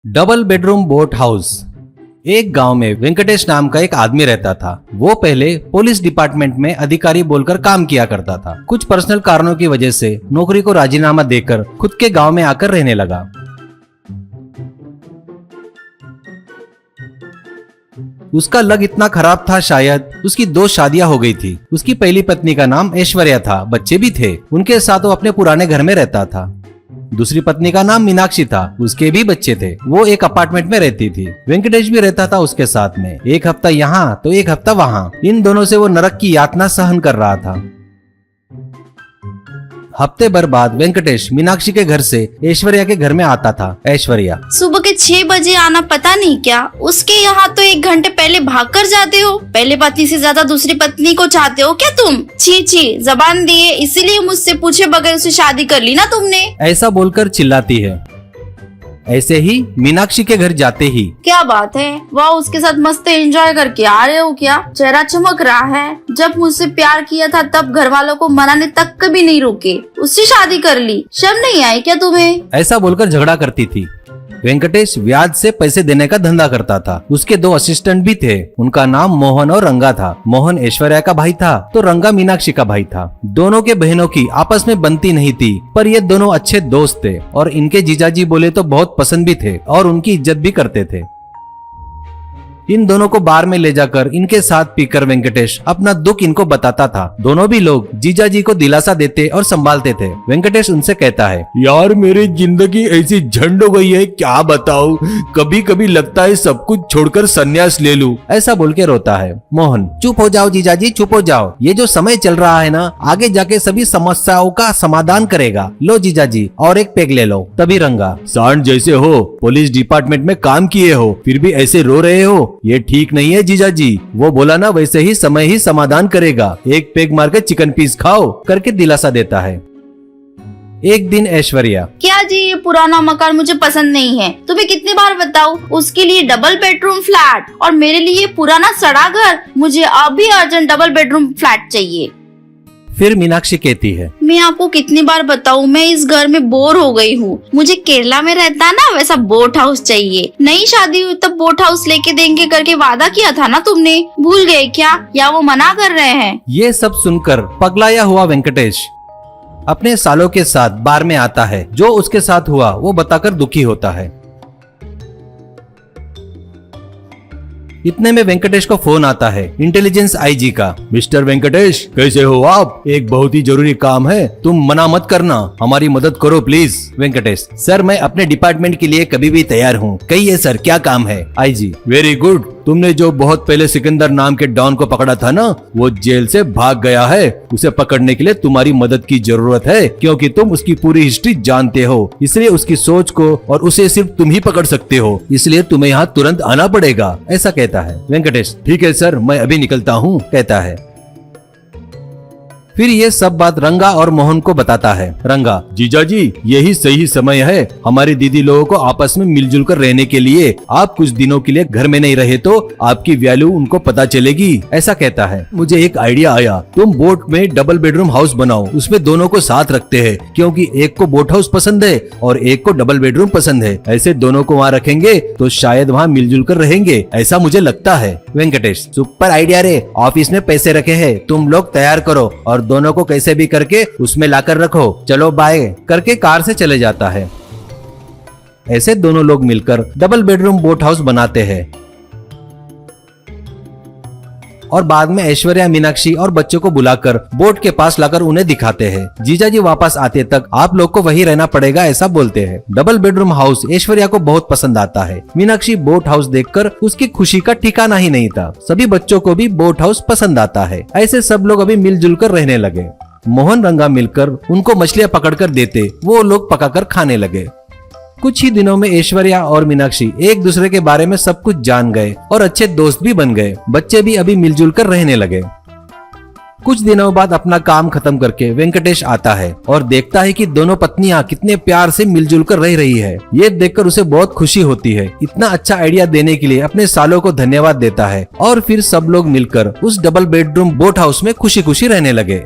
Double bedroom boat house. एक गांव में वेंकटेश नाम का एक आदमी रहता था। वो पहले पुलिस डिपार्टमेंट में अधिकारी बोलकर काम किया करता था। कुछ पर्सनल कारणों की वजह से नौकरी को राजीनामा देकर खुद के गांव में आकर रहने लगा। उसका लक इतना खराब था, शायद उसकी 2 शादियां हो गई थी। उसकी पहली पत्नी का नाम ऐश्वर्या था, बच्चे भी थे। उनके साथ वो अपने पुराने घर में रहता था। दूसरी पत्नी का नाम मीनाक्षी था, उसके भी बच्चे थे। वो एक अपार्टमेंट में रहती थी। वेंकटेश भी रहता था उसके साथ में। एक हफ्ता यहाँ तो एक हफ्ता वहाँ। इन दोनों से वो नरक की यातना सहन कर रहा था। हफ्ते भर बाद वेंकटेश मीनाक्षी के घर से ऐश्वर्या के घर में आता था। ऐश्वर्या, सुबह के 6 बजे आना पता नहीं क्या, उसके यहाँ तो 1 घंटे पहले भाग कर जाते हो। पहले पत्नी से ज्यादा दूसरी पत्नी को चाहते हो क्या तुम? छी, जबान दिए इसीलिए मुझसे पूछे बगैर उसे शादी कर ली ना तुमने। ऐसा बोलकर चिल्लाती है। ऐसे ही मीनाक्षी के घर जाते ही, क्या बात है, वाह उसके साथ मस्त एंजॉय करके आ रहे हो क्या? चेहरा चमक रहा है। जब मुझसे प्यार किया था तब घर वालों को मनाने तक कभी नहीं रुके, उससे शादी कर ली। शर्म नहीं आई क्या तुम्हें? ऐसा बोलकर झगड़ा करती थी। वेंकटेश ब्याज से पैसे देने का धंधा करता था। उसके 2 असिस्टेंट भी थे। उनका नाम मोहन और रंगा था। मोहन ऐश्वर्या का भाई था तो रंगा मीनाक्षी का भाई था। दोनों के बहनों की आपस में बनती नहीं थी, पर ये दोनों अच्छे दोस्त थे और इनके जीजाजी बोले तो बहुत पसंद भी थे और उनकी इज्जत भी करते थे। इन दोनों को बार में ले जाकर इनके साथ पीकर वेंकटेश अपना दुख इनको बताता था। दोनों भी लोग जीजाजी को दिलासा देते और संभालते थे। वेंकटेश उनसे कहता है, यार मेरी जिंदगी ऐसी झंड हो गई है, क्या बताऊं। कभी कभी लगता है सब कुछ छोड़कर संन्यास ले लूं। ऐसा बोल के रोता है। मोहन, चुप हो जाओ जीजाजी, चुप हो जाओ। ये जो समय चल रहा है ना, आगे जाके सभी समस्याओं का समाधान करेगा। लो जीजाजी और एक पेग ले लो। तभी रंगा, सांड जैसे हो, पुलिस डिपार्टमेंट में काम किए हो, फिर भी ऐसे रो रहे हो, ये ठीक नहीं है जीजाजी। वो बोला ना वैसे ही समय ही समाधान करेगा। एक पेग मार के चिकन पीस खाओ करके दिलासा देता है। एक दिन ऐश्वर्या, क्या जी ये पुराना मकान मुझे पसंद नहीं है। तुम्हें कितनी बार बताऊं, उसके लिए डबल बेडरूम फ्लैट और मेरे लिए पुराना सड़ा घर। मुझे अभी अर्जेंट डबल बेडरूम फ्लैट चाहिए। फिर मीनाक्षी कहती है, मैं आपको कितनी बार बताऊं, मैं इस घर में बोर हो गई हूँ। मुझे केरला में रहता ना वैसा बोट हाउस चाहिए। नई शादी हुई तब बोट हाउस लेके देंगे करके वादा किया था ना तुमने, भूल गए क्या? या वो मना कर रहे हैं? ये सब सुनकर पगलाया हुआ वेंकटेश अपने सालों के साथ बार में आता है। जो उसके साथ हुआ वो बताकर दुखी होता है। इतने में वेंकटेश को फोन आता है इंटेलिजेंस आईजी का। मिस्टर वेंकटेश, कैसे हो आप? एक बहुत ही जरूरी काम है, तुम मना मत करना, हमारी मदद करो प्लीज। वेंकटेश, सर मैं अपने डिपार्टमेंट के लिए कभी भी तैयार हूँ। कहिए सर, क्या काम है? IG, very good. तुमने जो बहुत पहले सिकंदर नाम के डॉन को पकड़ा था ना, वो जेल से भाग गया है। उसे पकड़ने के लिए तुम्हारी मदद की जरूरत है, क्योंकि तुम उसकी पूरी हिस्ट्री जानते हो। इसलिए उसकी सोच को और उसे सिर्फ तुम ही पकड़ सकते हो, इसलिए तुम्हें यहाँ तुरंत आना पड़ेगा। ऐसा कहता है। वेंकटेश, ठीक है सर, मैं अभी निकलता हूँ, कहता है। फिर ये सब बात रंगा और मोहन को बताता है। रंगा, जीजाजी यही सही समय है हमारी दीदी लोगों को आपस में मिलजुल कर रहने के लिए। आप कुछ दिनों के लिए घर में नहीं रहे तो आपकी वैल्यू उनको पता चलेगी। ऐसा कहता है। मुझे एक आइडिया आया, तुम बोट में डबल बेडरूम हाउस बनाओ, उसमें दोनों को साथ रखते हैं, क्योंकि एक को बोट हाउस पसंद है और एक को डबल बेडरूम पसंद है। ऐसे दोनों को वहाँ रखेंगे तो शायद वहाँ मिलजुल कर रहेंगे, ऐसा मुझे लगता है। वेंकटेश, सुपर आइडिया रे, ऑफिस में पैसे रखे हैं, तुम लोग तैयार करो और दोनों को कैसे भी करके उसमें लाकर रखो। चलो बाय करके कार से चले जाता है। ऐसे दोनों लोग मिलकर डबल बेडरूम बोट हाउस बनाते हैं और बाद में ऐश्वर्या, मीनाक्षी और बच्चों को बुलाकर बोट के पास लाकर उन्हें दिखाते हैं। जीजाजी वापस आते तक आप लोग को वहीं रहना पड़ेगा, ऐसा बोलते हैं। डबल बेडरूम हाउस ऐश्वर्या को बहुत पसंद आता है। मीनाक्षी बोट हाउस देखकर उसकी खुशी का ठिकाना ही नहीं था। सभी बच्चों को भी बोट हाउस पसंद आता है। ऐसे सब लोग अभी मिलजुल कर रहने लगे। मोहन, रंगा मिलकर उनको मछलियाँ पकड़ कर देते, वो लोग पकाकर खाने लगे। कुछ ही दिनों में ऐश्वर्या और मीनाक्षी एक दूसरे के बारे में सब कुछ जान गए और अच्छे दोस्त भी बन गए। बच्चे भी अभी मिलजुल कर रहने लगे। कुछ दिनों बाद अपना काम खत्म करके वेंकटेश आता है और देखता है कि दोनों पत्नियां कितने प्यार से मिलजुल कर रह रही है। ये देखकर उसे बहुत खुशी होती है। इतना अच्छा आइडिया देने के लिए अपने सालों को धन्यवाद देता है और फिर सब लोग मिलकर उस डबल बेडरूम बोट हाउस में खुशी खुशी रहने लगे।